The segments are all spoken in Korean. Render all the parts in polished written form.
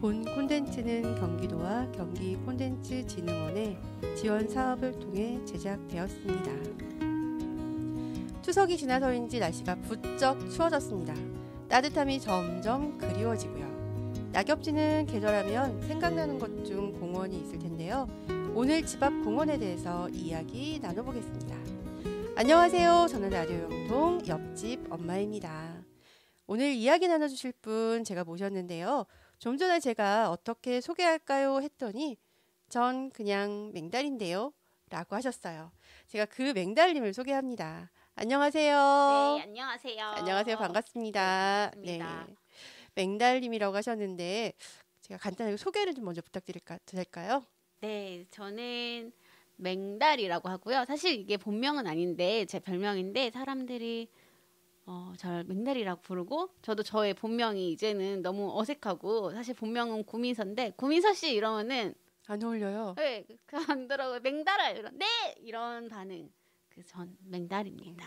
본 콘텐츠는 경기도와 경기 콘텐츠진흥원의 지원 사업을 통해 제작되었습니다. 추석이 지나서인지 날씨가 부쩍 추워졌습니다. 따뜻함이 점점 그리워지고요. 낙엽지는 계절하면 생각나는 것 중 공원이 있을 텐데요. 오늘 집 앞 공원에 대해서 이야기 나눠보겠습니다. 안녕하세요. 저는 라디오 영통 옆집 엄마입니다. 오늘 이야기 나눠주실 분 제가 모셨는데요. 좀 전에 제가 어떻게 소개할까요 했더니 전 그냥 맹달인데요 라고 하셨어요. 제가 그 맹달님을 소개합니다. 안녕하세요. 네, 안녕하세요. 안녕하세요. 반갑습니다. 네, 반갑습니다. 네, 맹달님이라고 하셨는데 제가 간단하게 소개를 좀 먼저 될까요? 네, 저는 맹달이라고 하고요. 사실 이게 본명은 아닌데 제 별명인데 사람들이 저를 맹달이라고 부르고 저도 저의 본명이 이제는 너무 어색하고 사실 본명은 구민서인데 구민서 씨 이러면은 안 어울려요. 네, 안 들어요. 맹달아 이런 네 이런 반응. 전 맹달입니다.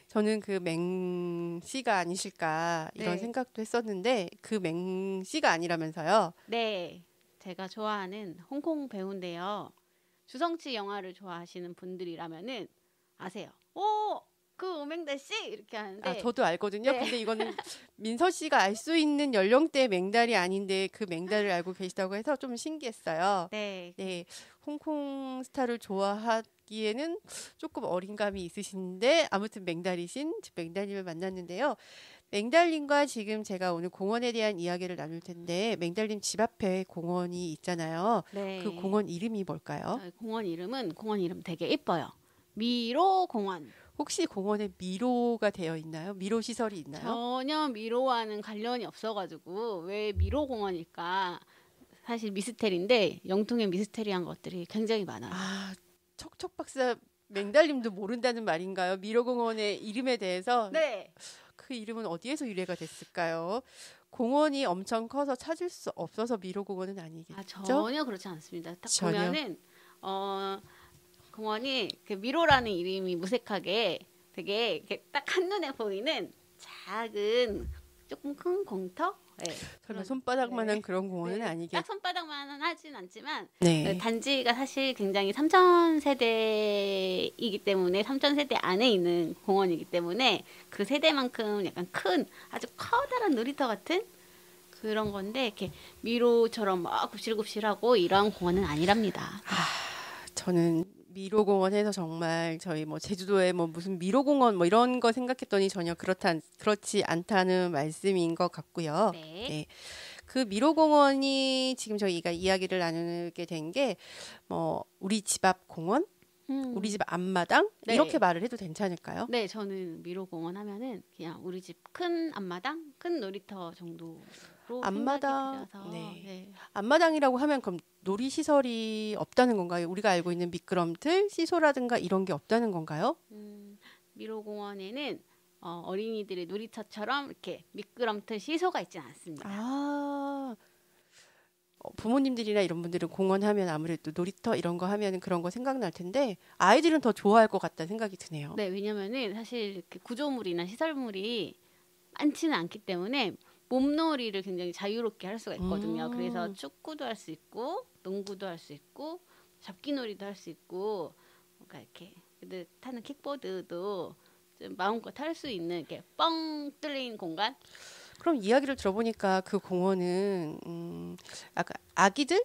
저는 그 맹씨가 아니실까 이런 네. 생각도 했었는데 그 맹씨가 아니라면서요. 네, 제가 좋아하는 홍콩 배우인데요. 주성치 영화를 좋아하시는 분들이라면은 아세요. 오, 그 오맹달 씨 이렇게 하는데. 저도 알거든요. 네. 근데 이거는 민서 씨가 알 수 있는 연령대의 맹달이 아닌데 그 맹달을 알고 계시다고 해서 좀 신기했어요. 네. 네, 홍콩 스타를 좋아하기에는 조금 어린감이 있으신데 아무튼 맹달이신 맹달님을 만났는데요. 맹달님과 지금 제가 오늘 공원에 대한 이야기를 나눌 텐데 맹달님 집 앞에 공원이 있잖아요. 네. 그 공원 이름이 뭘까요? 저희 공원 이름 되게 예뻐요. 미로 공원. 혹시 공원에 미로가 되어 있나요? 미로 시설이 있나요? 전혀 미로와는 관련이 없어가지고 왜 미로 공원일까? 사실 미스테리인데 영통에 미스테리한 것들이 굉장히 많아요. 척척 박사 맹달님도 모른다는 말인가요? 미로 공원의 이름에 대해서? 네. 그 이름은 어디에서 유래가 됐을까요? 공원이 엄청 커서 찾을 수 없어서 미로 공원은 아니겠죠? 전혀 그렇지 않습니다. 딱 전혀? 보면은 공원이 그 미로라는 이름이 무색하게 되게 이렇게 딱 한눈에 보이는 작은 조금 큰 공터? 네. 설마 손바닥만한 네. 그런 공원은 네. 아니겠죠? 딱 손바닥만은 하진 않지만 네. 단지가 사실 굉장히 3천 세대이기 때문에 3천 세대 안에 있는 공원이기 때문에 그 세대만큼 약간 큰 아주 커다란 놀이터 같은 그런 건데 이렇게 미로처럼 막 굽실굽실하고 이런 공원은 아니랍니다. 저는 미로 공원에서 정말 저희 뭐 제주도에 뭐 무슨 미로 공원 뭐 이런 거 생각했더니 전혀 그렇지 않다는 말씀인 것 같고요. 네. 네. 그 미로 공원이 지금 저희가 이야기를 나누게 된 게 뭐 우리 집 앞 공원, 우리 집 앞마당 네. 이렇게 말을 해도 괜찮을까요? 네, 저는 미로 공원 하면은 그냥 우리 집 큰 앞마당, 큰 놀이터 정도로 앞마당, 생각이 들어서 네. 앞마당이라고 하면 그럼 놀이 시설이 없다는 건가요? 우리가 알고 있는 미끄럼틀, 시소라든가 이런 게 없다는 건가요? 미로 공원에는 어린이들의 놀이터처럼 이렇게 미끄럼틀 시소가 있지는 않습니다. 부모님들이나 이런 분들은 공원 하면 아무래도 놀이터 이런 거 하면 그런 거 생각날 텐데 아이들은 더 좋아할 것 같다는 생각이 드네요. 네, 왜냐면은 사실 이렇게 구조물이나 시설물이 많지는 않기 때문에 몸놀이를 굉장히 자유롭게 할 수가 있거든요. 그래서 축구도 할 수 있고, 농구도 할 수 있고, 잡기놀이도 할 수 있고, 뭔가 이렇게 애들 타는 킥보드도 좀 마음껏 탈 수 있는 이렇게 뻥 뚫린 공간. 그럼 이야기를 들어보니까 그 공원은 약간 아기들은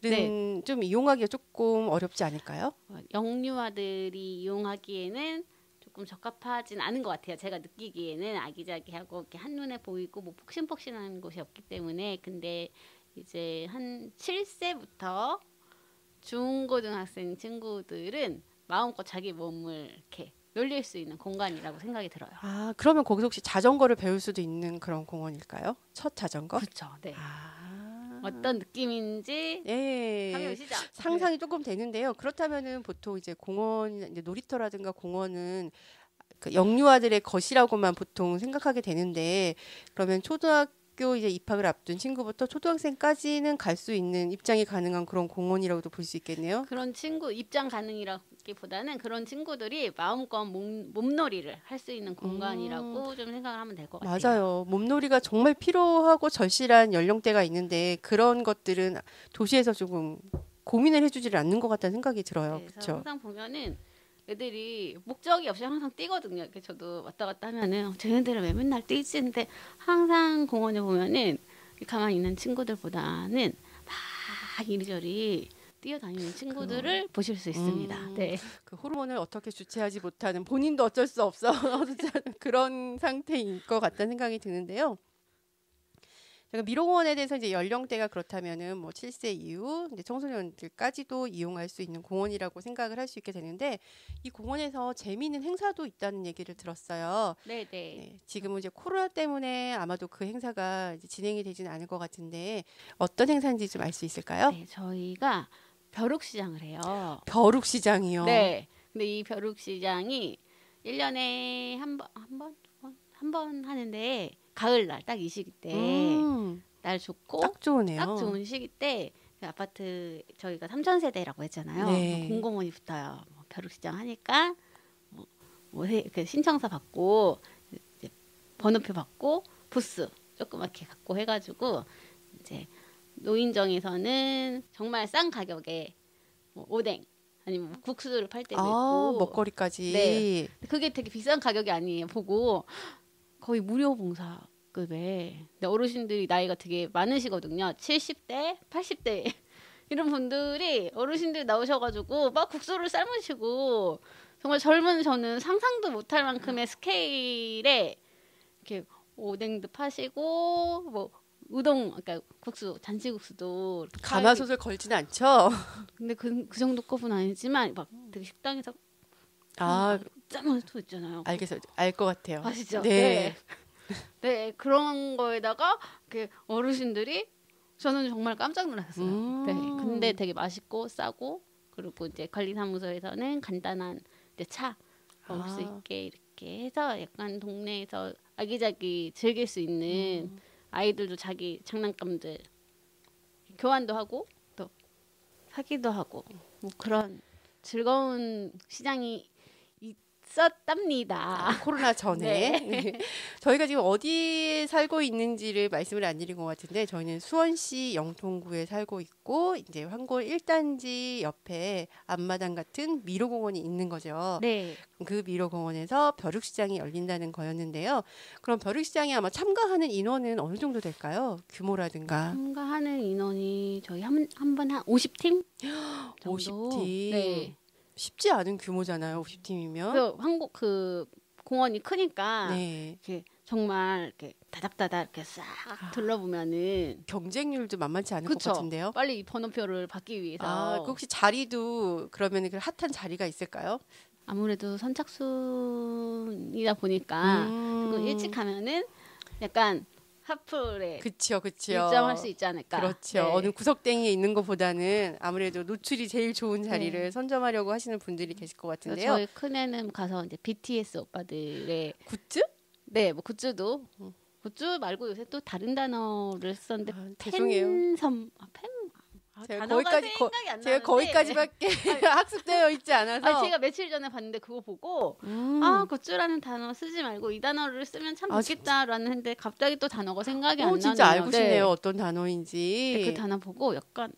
네. 좀 이용하기가 조금 어렵지 않을까요? 영유아들이 이용하기에는 조금 적합하진 않은 것 같아요. 제가 느끼기에는 아기자기하고 이렇게 한눈에 보이고 뭐 폭신폭신한 곳이 없기 때문에. 근데 이제 한 7세부터 중고등학생 친구들은 마음껏 자기 몸을 이렇게 놀릴 수 있는 공간이라고 생각이 들어요. 그러면 거기서 혹시 자전거를 배울 수도 있는 그런 공원일까요? 첫 자전거? 그렇죠. 네. 어떤 느낌인지 예. 감이 오시죠? 상상이 조금 되는데요. 그렇다면은 보통 이제 공원, 이제 놀이터라든가 공원은 그 영유아들의 것이라고만 보통 생각하게 되는데 그러면 초등학교 학교 이제 입학을 앞둔 친구부터 초등학생까지는 갈 수 있는 입장이 가능한 그런 공원이라고도 볼 수 있겠네요. 그런 친구 입장 가능이라기보다는 그런 친구들이 마음껏 몸놀이를 할 수 있는 공간이라고 좀 생각을 하면 될 것 같아요. 맞아요. 몸놀이가 정말 필요하고 절실한 연령대가 있는데 그런 것들은 도시에서 조금 고민을 해주지를 않는 것 같다는 생각이 들어요. 네, 그래서 그렇죠. 항상 보면은 애들이 목적이 없이 항상 뛰거든요. 이렇게 저도 왔다 갔다 하면은 쟤네들은 왜 맨날 뛰지? 근데 항상 공원에 보면은 가만히 있는 친구들보다는 막 이리저리 뛰어다니는 친구들을 보실 수 있습니다. 네. 그 호르몬을 어떻게 주체하지 못하는 본인도 어쩔 수 없어 그런 상태인 것 같다는 생각이 드는데요. 제가 미로공원에 대해서 이제 연령대가 그렇다면은 뭐 7세 이후 이제 청소년들까지도 이용할 수 있는 공원이라고 생각을 할 수 있게 되는데 이 공원에서 재미있는 행사도 있다는 얘기를 들었어요. 네. 네, 지금은 이제 코로나 때문에 아마도 그 행사가 이제 진행이 되지는 않을 것 같은데 어떤 행사인지 좀 알 수 있을까요? 네, 저희가 벼룩시장을 해요. 벼룩시장이요. 네. 근데 이 벼룩시장이 1년에 한 번 하는데 가을날 딱 이 시기 때 날 좋고 딱 좋으네요. 딱 좋은 시기 때 그 아파트 저희가 3천 세대라고 했잖아요. 네. 공공원이 붙어요. 뭐 벼룩시장 하니까 그 신청서 받고 이제 번호표 받고 부스 조그맣게 갖고 해가지고 이제 노인정에서는 정말 싼 가격에 뭐 오뎅 아니면 뭐 국수를 팔 때도 있고 먹거리까지. 네. 그게 되게 비싼 가격이 아니에요. 보고 거의 무료 봉사급에. 근데 어르신들이 나이가 되게 많으시거든요. 70대, 80대 이런 분들이 어르신들이 나오셔가지고 막 국수를 삶으시고 정말 젊은 저는 상상도 못할 만큼의 스케일에 이렇게 오뎅도 파시고 뭐 우동, 그러니까 국수, 잔치국수도 이렇게 가마솥을 걸지는 않죠. 근데 그 정도 급은 아니지만 막 되게 식당에서 짜면서 있잖아요. 알겠어요. 알 것 같아요. 아시죠? 네. 네, 그런 거에다가 이렇게 어르신들이 저는 정말 깜짝 놀랐어요. 네, 근데 되게 맛있고 싸고 그리고 이제 관리사무소에서는 간단한 이제 차 먹을 수 있게 이렇게 해서 약간 동네에서 아기자기 즐길 수 있는 아이들도 자기 장난감들 교환도 하고 또 사기도 하고 뭐 그런 즐거운 시장이 있었답니다. 코로나 전에. 네. 저희가 지금 어디에 살고 있는지를 말씀을 안 드린 것 같은데 저희는 수원시 영통구에 살고 있고 이제 황골 1단지 옆에 앞마당 같은 미로공원이 있는 거죠. 네. 그 미로공원에서 벼룩시장이 열린다는 거였는데요. 그럼 벼룩시장에 아마 참가하는 인원은 어느 정도 될까요? 규모라든가. 참가하는 인원이 저희 한 번 한 50팀 정도. 50팀. 네. 쉽지 않은 규모잖아요. 50팀이면. 그 공원이 크니까 네. 이렇게 정말 이렇게 다닥다닥 이렇게 싹 둘러보면은 경쟁률도 만만치 않을 그쵸? 것 같은데요. 빨리 이 번호표를 받기 위해서. 그 혹시 자리도 그러면 그 핫한 자리가 있을까요? 아무래도 선착순이다 보니까 조금 일찍 가면은 약간 하플에 그쵸. 입점할 수 있지 않을까. 그렇죠. 네. 어느 구석탱이에 있는 것보다는 아무래도 노출이 제일 좋은 자리를 선점하려고 하시는 분들이 계실 것 같은데요. 저희 큰애는 가서 이제 BTS 오빠들의 굿즈? 네, 뭐 굿즈도 굿즈 말고 요새 또 다른 단어를 썼는데 죄송해요. 제가 거기까지 생각이 안 제가 나는데. 거기까지밖에 학습되어 있지 않아서. 제가 며칠 전에 봤는데 그거 보고 굿즈라는 단어 쓰지 말고 이 단어를 쓰면 참 좋겠다라는 했는데 갑자기 또 단어가 생각이 안 나네요. 진짜 알고 싶네요. 네. 어떤 단어인지. 그 단어 보고 약간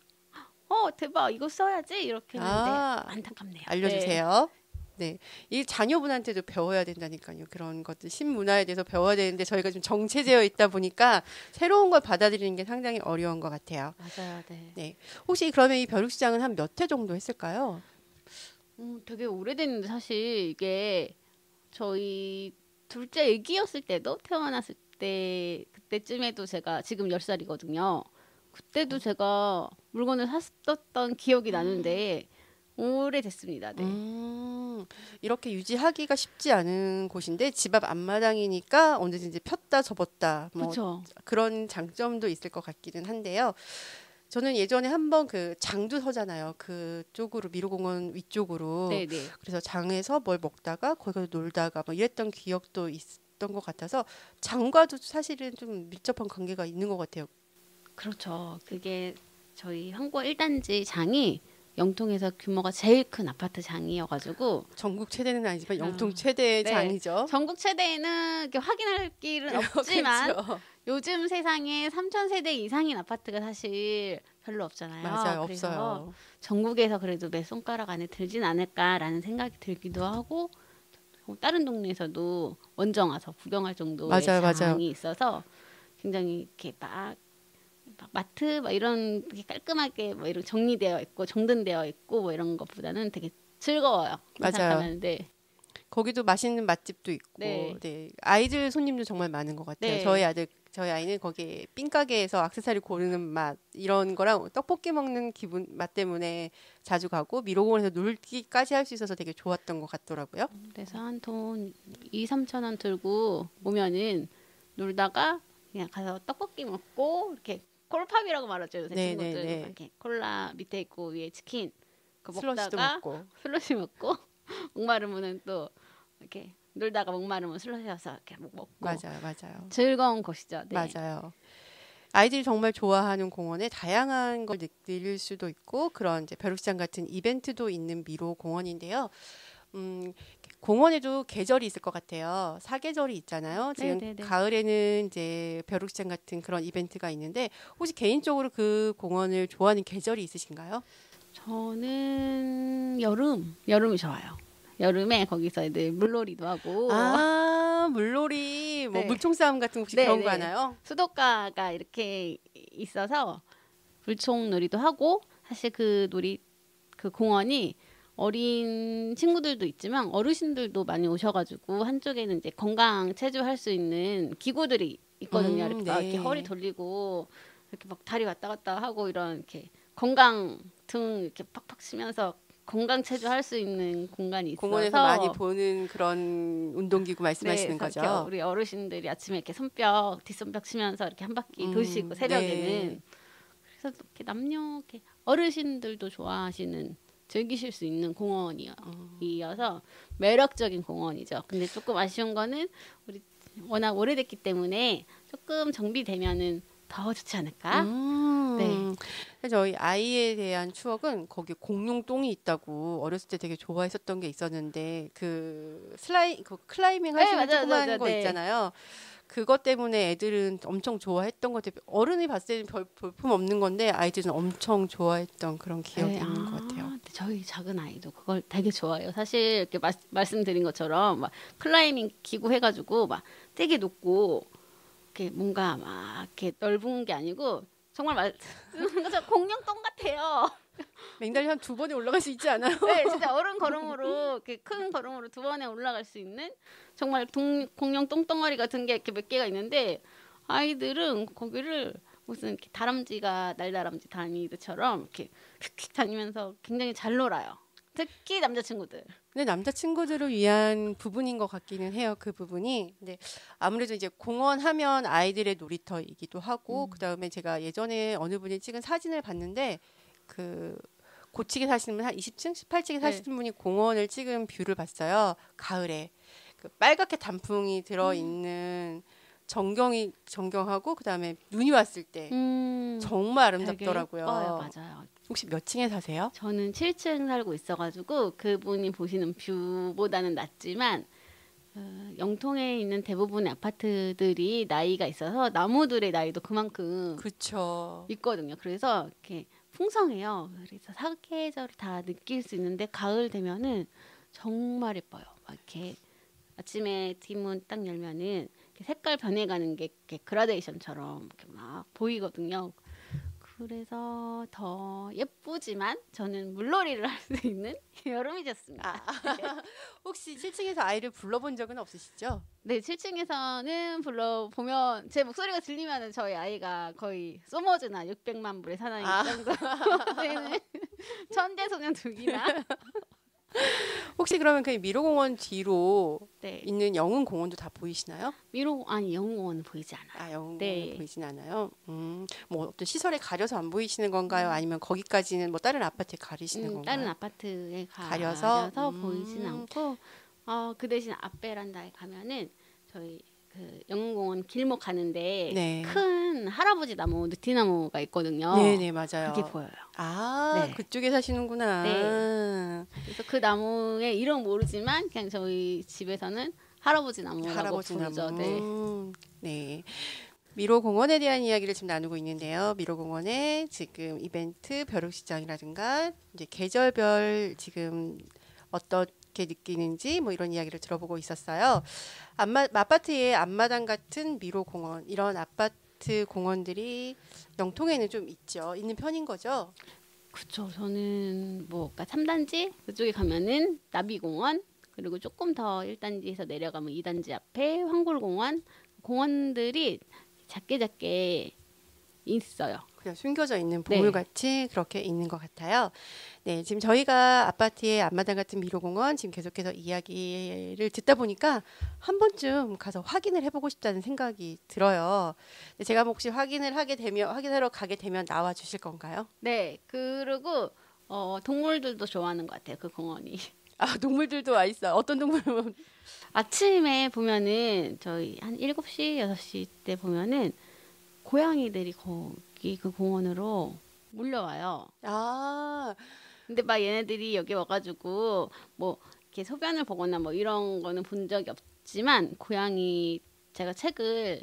대박 이거 써야지 이렇게 했는데 안타깝네요. 알려주세요. 네, 이 자녀분한테도 배워야 된다니까요. 그런 것들 신문화에 대해서 배워야 되는데 저희가 좀 정체되어 있다 보니까 새로운 걸 받아들이는 게 상당히 어려운 것 같아요. 맞아요, 네. 네, 혹시 그러면 이 벼룩시장은 한 몇 회 정도 했을까요? 되게 오래됐는데 사실 이게 저희 둘째 애기였을 때도 태어났을 때 그때쯤에도 제가 지금 10살이거든요. 그때도 제가 물건을 샀었던 기억이 나는데 오래됐습니다. 네. 이렇게 유지하기가 쉽지 않은 곳인데 집 앞 앞마당이니까 언제든지 폈다 접었다 뭐 그쵸. 그런 장점도 있을 것 같기는 한데요. 저는 예전에 한번 그 장도 서잖아요. 그쪽으로 미로공원 위쪽으로. 네네. 그래서 장에서 뭘 먹다가 거기서 놀다가 뭐 이랬던 기억도 있었던 것 같아서 장과도 사실은 좀 밀접한 관계가 있는 것 같아요. 그렇죠. 그게 저희 황보 1단지 장이 영통에서 규모가 제일 큰 아파트 장이어가지고 전국 최대는 아니지만 영통 최대의 네. 장이죠. 전국 최대는 이렇게 확인할 길은 없지만 그렇죠. 요즘 세상에 3,000세대 이상인 아파트가 사실 별로 없잖아요. 맞아요. 그래서 없어요. 전국에서 그래도 몇 손가락 안에 들진 않을까라는 생각이 들기도 하고 다른 동네에서도 원정 와서 구경할 정도의 맞아요. 장이 맞아요. 있어서 굉장히 이렇게 막 마트 막 이런 게 깔끔하게 뭐 이런 정리되어 있고 정돈되어 있고 뭐 이런 것보다는 되게 즐거워요. 맞아요. 가는데 거기도 맛있는 맛집도 있고, 네. 네. 아이들 손님도 정말 많은 것 같아요. 네. 저희 아이는 거기 삥 가게에서 액세서리 고르는 맛 이런 거랑 떡볶이 먹는 기분 맛 때문에 자주 가고 미로공원에서 놀기까지 할 수 있어서 되게 좋았던 것 같더라고요. 그래서 한 돈 2, 3천 원 들고 오면은 놀다가 그냥 가서 떡볶이 먹고 이렇게 콜팝이라고 말하죠. 요새 네, 친구들 네, 네. 이렇게 콜라 밑에 있고 위에 치킨 그 슬러시도 먹다가 먹고. 슬러시 먹고 목마르면은 또 이렇게 놀다가 목마르면 슬러시여서 이렇게 먹고 맞아요. 즐거운 곳이죠. 네. 맞아요. 아이들이 정말 좋아하는 공원에 다양한 걸 느낄 수도 있고 그런 이제 벼룩시장 같은 이벤트도 있는 미로 공원인데요. 공원에도 계절이 있을 것 같아요. 사계절이 있잖아요. 지금 네네네. 가을에는 이제 벼룩시장 같은 그런 이벤트가 있는데 혹시 개인적으로 그 공원을 좋아하는 계절이 있으신가요? 저는 여름이 좋아요. 여름에 거기서 애들 물놀이도 하고 물놀이, 뭐 네. 물총 싸움 같은 혹시 네, 그런 거 네. 하나요? 수도가가 이렇게 있어서 물총놀이도 하고 사실 그 공원이 어린 친구들도 있지만 어르신들도 많이 오셔가지고 한쪽에는 이제 건강 체조할 수 있는 기구들이 있거든요. 이렇게 막 네. 이렇게 허리 돌리고 이렇게 막 다리 왔다 갔다 하고 이런 이렇게 건강 등 이렇게 팍팍 치면서 건강 체조할 수 있는 공간이 있어서 공원에서 많이 보는 그런 운동기구 네, 말씀하시는 그래서 거죠? 이렇게 우리 어르신들이 아침에 이렇게 뒷손뼉 치면서 이렇게 한 바퀴 도시고 새벽에는 네. 그래서 이렇게 이렇게 어르신들도 좋아하시는 즐기실 수 있는 공원이어서 매력적인 공원이죠. 근데 조금 아쉬운 거는 우리 워낙 오래됐기 때문에 조금 정비되면은 더 좋지 않을까? 네. 저희 아이에 대한 추억은 거기 공룡똥이 있다고 어렸을 때 되게 좋아했었던 게 있었는데 그 클라이밍 네, 하시는 맞아요, 조그만 맞아요, 거 네. 있잖아요. 그것 때문에 애들은 엄청 좋아했던 것 같아요. 어른이 봤을 때는 볼품 없는 건데 아이들은 엄청 좋아했던 그런 기억이 네, 있는 것 같아요. 근데 저희 작은 아이도 그걸 되게 좋아해요. 사실 이렇게 말씀드린 것처럼 막 클라이밍 기구 해가지고 막 되게 높고 이렇게 뭔가 막 이렇게 넓은 게 아니고 정말 말씀하신 것처럼 공룡똥 같아요. 맹달리 한 2번에 올라갈 수 있지 않아요? 네, 진짜 어른 걸음으로 이렇게 큰 걸음으로 2번에 올라갈 수 있는 정말 공룡 똥덩어리 같은 게 이렇게 몇 개가 있는데 아이들은 거기를 무슨 이렇게 다람쥐가 날다람쥐 다니듯처럼 이렇게 휙휙 다니면서 굉장히 잘 놀아요. 특히 남자친구들. 근데 남자친구들을 위한 부분인 것 같기는 해요. 그 부분이. 근데 아무래도 이제 공원 하면 아이들의 놀이터이기도 하고 그다음에 제가 예전에 어느 분이 찍은 사진을 봤는데 그 고층에 사시는 분 한 20층, 18층에 사시는 분이 공원을 찍은 뷰를 봤어요. 가을에. 그 빨갛게 단풍이 들어 있는 정경하고 그다음에 눈이 왔을 때 정말 되게 아름답더라고요. 예뻐요. 맞아요. 혹시 몇 층에 사세요? 저는 7층 살고 있어가지고 그분이 보시는 뷰보다는 낫지만 영통에 있는 대부분의 아파트들이 나이가 있어서 나무들의 나이도 그만큼 그렇죠. 있거든요. 그래서 이렇게 풍성해요. 그래서 사계절을 다 느낄 수 있는데 가을 되면은 정말 예뻐요. 막 이렇게 아침에 뒷문 딱 열면은 이렇게 색깔 변해가는 게 이렇게 그라데이션처럼 이렇게 막 보이거든요. 그래서 더 예쁘지만 저는 물놀이를 할 수 있는 여름이 좋습니다. 혹시 7층에서 아이를 불러본 적은 없으시죠? 네, 7층에서는 불러보면 제 목소리가 들리면 저희 아이가 거의 소머즈나 600만 불의 사나이 정도 되는 천재소년 두기나 혹시 그러면 그 미로공원 뒤로 네, 있는 영흥공원도 다 보이시나요? 영웅원은 보이지 않아요. 영흥공원 네. 보이진 않아요. 뭐 어떤 시설에 가려서 안 보이시는 건가요? 아니면 거기까지는 뭐 다른 아파트에 가리시는 건가요? 다른 아파트에 가려서? 보이진 않고 그 대신 앞베란다에 가면은 저희 그 영흥공원 길목 가는데 네. 큰 할아버지 나무, 느티나무가 있거든요. 네네, 맞아요. 그게 보여요. 아, 네. 그쪽에 사시는구나. 네. 그래서 그 나무의 이름 모르지만 그냥 저희 집에서는 할아버지 나무라고 할아버지 부르죠. 나무. 네. 네. 미로공원에 대한 이야기를 지금 나누고 있는데요. 미로공원의 지금 이벤트 벼룩시장이라든가 이제 계절별 지금 어떻게 느끼는지 뭐 이런 이야기를 들어보고 있었어요. 아파트의 앞마당 같은 미로공원, 이런 아파트 공원들이 영통에는 좀 있는 편인 거죠. 그렇죠. 저는 뭐 그러니까 3단지 그쪽에 가면은 나비공원, 그리고 조금 더 1단지에서 내려가면 2단지 앞에 황골공원, 공원들이 작게 있어요. 그냥 숨겨져 있는 네. 보물같이 그렇게 있는 것 같아요. 네, 지금 저희가 아파트의 앞마당 같은 미로공원 지금 계속해서 이야기를 듣다 보니까 한 번쯤 가서 확인을 해보고 싶다는 생각이 들어요. 근데 제가 혹시 확인하러 가게 되면 나와 주실 건가요? 네. 그리고 동물들도 좋아하는 것 같아요. 그 공원이. 아, 동물들도 와 있어. 어떤 동물? 아침에 보면은 저희 한 7시, 6시 때 보면은 고양이들이 거기 그 공원으로 몰려와요. 아, 근데 막 얘네들이 여기 와가지고 뭐 이렇게 소변을 보거나 뭐 이런 거는 본 적이 없지만, 고양이 제가 책을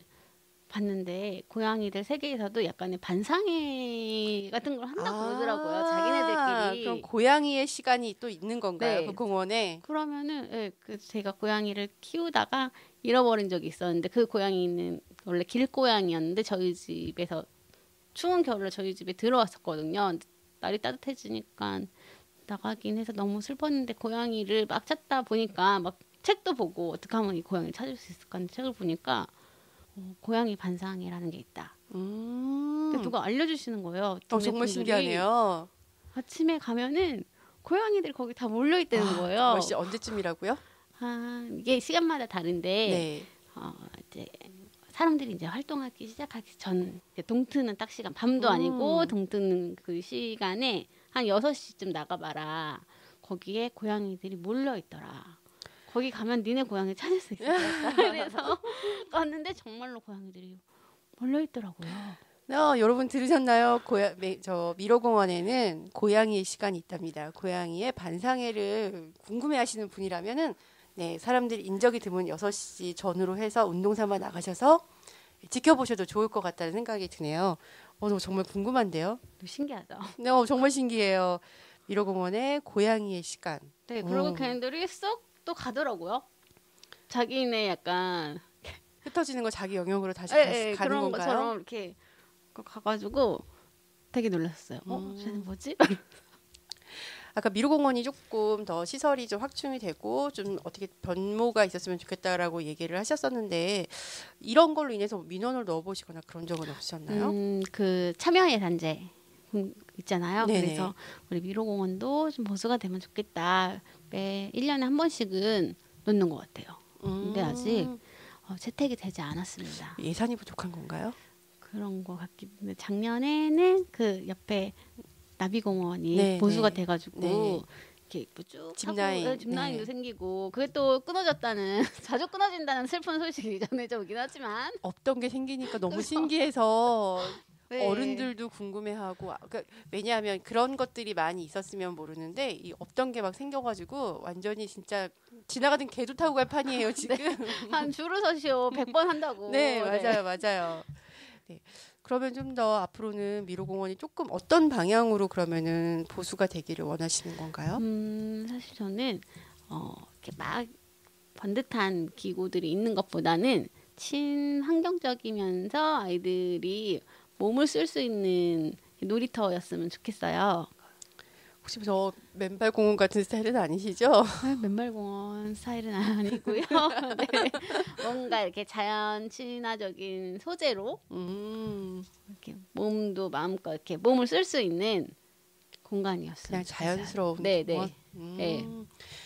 봤는데 고양이들 세계에서도 약간의 반상회 같은 걸 한다고 그러더라고요. 그럼 자기네들끼리. 고양이의 시간이 또 있는 건가요? 네. 그 공원에? 그러면은 그 제가 고양이를 키우다가 잃어버린 적이 있었는데, 그 고양이는 원래 길고양이였는데 저희 집에서 추운 겨울에 저희 집에 들어왔었거든요. 근데 날이 따뜻해지니까 나가긴 해서 너무 슬펐는데, 고양이를 막 찾다 보니까 막 책도 보고 어떻게 하면 이 고양이를 찾을 수 있을까 하는 책을 보니까 고양이 반상회라는 게 있다. 근데 누가 알려주시는 거예요. 동네 정말 분들이. 신기하네요. 아침에 가면은 고양이들이 거기 다 몰려 있다는 거예요. 몇 시 언제쯤이라고요? 이게 시간마다 다른데 네. 이제 사람들이 이제 활동하기 시작하기 전, 이제 동트는 딱 시간, 밤도 아니고 동트는 그 시간에 한 6시쯤 나가봐라. 거기에 고양이들이 몰려 있더라. 거기 가면 니네 고양이 찾을 수 있을 것 같다. 그래서 갔는데 정말로 고양이들이 몰려 있더라고요. 여러분 들으셨나요? 저 미로공원에는 고양이의 시간이 있답니다. 고양이의 반상회를 궁금해하시는 분이라면은 네, 사람들이 인적이 드문 6시 전후로 해서 운동 삼아 나가셔서 지켜보셔도 좋을 것 같다는 생각이 드네요. 정말 궁금한데요. 신기하죠. 네, 정말 신기해요. 미로공원의 고양이의 시간. 네, 그리고 걔네들이 쏙 또 가더라고요. 자기네 약간 흩어지는 거 자기 영역으로 다시 가는 그런 건가요? 것처럼 이렇게 가가지고 되게 놀랐어요. 쟤는 뭐지? 아까 미로공원이 조금 더 시설이 좀 확충이 되고 좀 어떻게 변모가 있었으면 좋겠다라고 얘기를 하셨었는데, 이런 걸로 인해서 민원을 넣어보시거나 그런 적은 없으셨나요? 그 참여의 단체 있잖아요. 네네. 그래서 우리 미로공원도 좀 보수가 되면 좋겠다. 매 1년에 한 번씩은 놓는 것 같아요. 근데 아직 채택이 되지 않았습니다. 예산이 부족한 건가요? 그런 것 같긴 한데, 작년에는 그 옆에 나비공원이 네, 보수가 네. 돼가지고 네. 이렇게 쭉 짚라인. 짚라인도 네. 생기고, 그게 또 끊어졌다는 자주 끊어진다는 슬픈 소식이 전해져 오긴 하지만, 없던 게 생기니까 너무 신기해서 네. 어른들도 궁금해하고, 그러니까 왜냐하면 그런 것들이 많이 있었으면 모르는데 이 없던 게 막 생겨가지고 완전히 진짜 지나가던 개도 타고 갈 판이에요 지금. 한 줄을 서시오 100번 한다고. 네, 맞아요. 네. 그러면 좀 더 앞으로는 미로공원이 조금 어떤 방향으로 그러면은 보수가 되기를 원하시는 건가요? 사실 저는 이렇게 막 번듯한 기구들이 있는 것보다는 친환경적이면서 아이들이 몸을 쓸 수 있는 놀이터였으면 좋겠어요. 혹시 저 맨발 공원 같은 스타일은 아니시죠? 맨발공원 스타일은 아니고요. 네. 뭔가 이렇게 자연 친화적인 소재로 이렇게 몸도 마음껏 이렇게 몸을 쓸 수 있는 공간이었어요. 그냥 자연스러운 네, 공원. 네.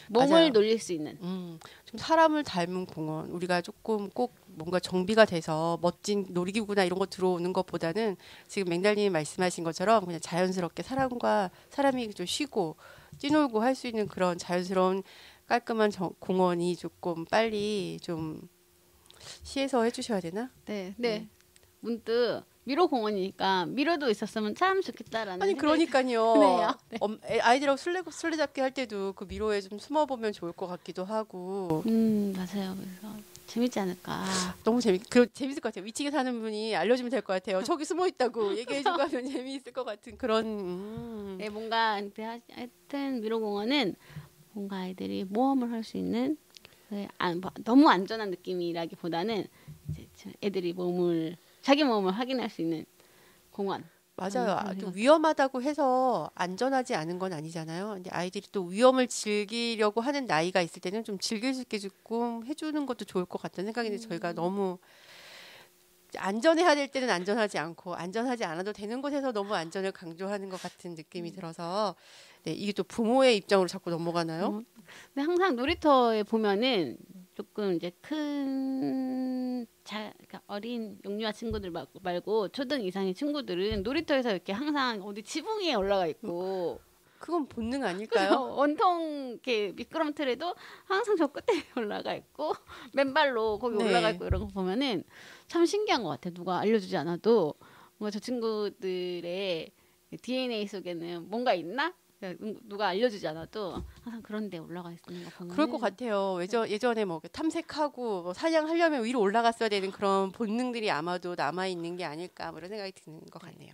몸을 맞아요. 놀릴 수 있는. 좀 사람을 닮은 공원. 우리가 조금 꼭 뭔가 정비가 돼서 멋진 놀이기구나 이런 거 들어오는 것보다는 지금 맹달님이 말씀하신 것처럼 그냥 자연스럽게 사람이 좀 쉬고 뛰놀고 할 수 있는 그런 자연스러운 깔끔한 공원이 조금 빨리 좀 시에서 해주셔야 되나? 네, 네. 문득 미로 공원이니까 미로도 있었으면 참 좋겠다라는 아니 생각이 그러니까요. 드네요. 네. 아이들하고 술래잡기 할 때도 그 미로에 좀 숨어보면 좋을 것 같기도 하고. 맞아요. 그래서 재밌지 않을까. 너무 재밌을 것 같아요. 위층에 사는 분이 알려주면 될 것 같아요. 저기 숨어 있다고 얘기해주고 하면 재미있을 것 같은 그런. 네, 뭔가 근데 하여튼 미로 공원은 뭔가 아이들이 모험을 할 수 있는 너무 안전한 느낌이라기보다는 이제 애들이 자기 몸을 확인할 수 있는 공원. 맞아요. 또 위험하다고 해서 안전하지 않은 건 아니잖아요. 근데 아이들이 또 위험을 즐기려고 하는 나이가 있을 때는 좀 즐길 수 있게 조금 해주는 것도 좋을 것 같다는 생각인데 저희가 너무 안전해야 될 때는 안전하지 않고 안전하지 않아도 되는 곳에서 너무 안전을 강조하는 것 같은 느낌이 들어서 네, 이게 또 부모의 입장으로 자꾸 넘어가나요? 근데 항상 놀이터에 보면은 조금 이제 그러니까 어린 영유아 친구들 말고 초등 이상의 친구들은 놀이터에서 이렇게 항상 어디 지붕 위에 올라가 있고 그건 본능 아닐까요? 원통 이렇게 미끄럼틀에도 항상 저 끝에 올라가 있고 맨발로 거기 네. 올라가 있고 이런 거 보면은 참 신기한 것 같아요. 누가 알려주지 않아도 뭔가 저 친구들의 DNA 속에는 뭔가 있나? 누가 알려주지 않아도 항상 그런 데 올라가 있는 거 보면 그럴 것 같아요. 예전에 뭐 탐색하고 뭐 사냥하려면 위로 올라갔어야 되는 그런 본능들이 아마도 남아있는 게 아닐까 뭐 이런 생각이 드는 것 같네요.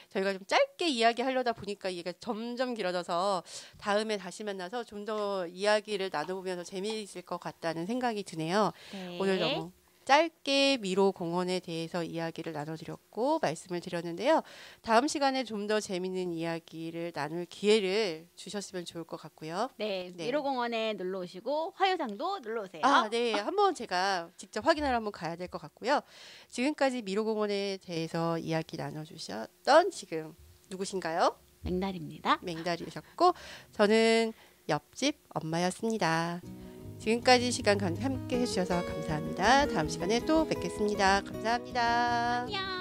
저희가 좀 짧게 이야기하려다 보니까 이게 점점 길어져서 다음에 다시 만나서 좀 더 이야기를 나눠보면서 재미있을 것 같다는 생각이 드네요. 네. 오늘 너무 짧게 미로 공원에 대해서 이야기를 나눠드렸고 말씀을 드렸는데요. 다음 시간에 좀 더 재미있는 이야기를 나눌 기회를 주셨으면 좋을 것 같고요. 네, 네. 미로공원에 놀러 오시고 화요장도 놀러 오세요. 네. 한번 제가 직접 확인하러 한번 가야 될 것 같고요. 지금까지 미로공원에 대해서 이야기 나눠주셨던 지금 누구신가요? 맹달입니다. 맹달이셨고 저는 옆집 엄마였습니다. 지금까지 시간 함께 해주셔서 감사합니다. 다음 시간에 또 뵙겠습니다. 감사합니다. 안녕.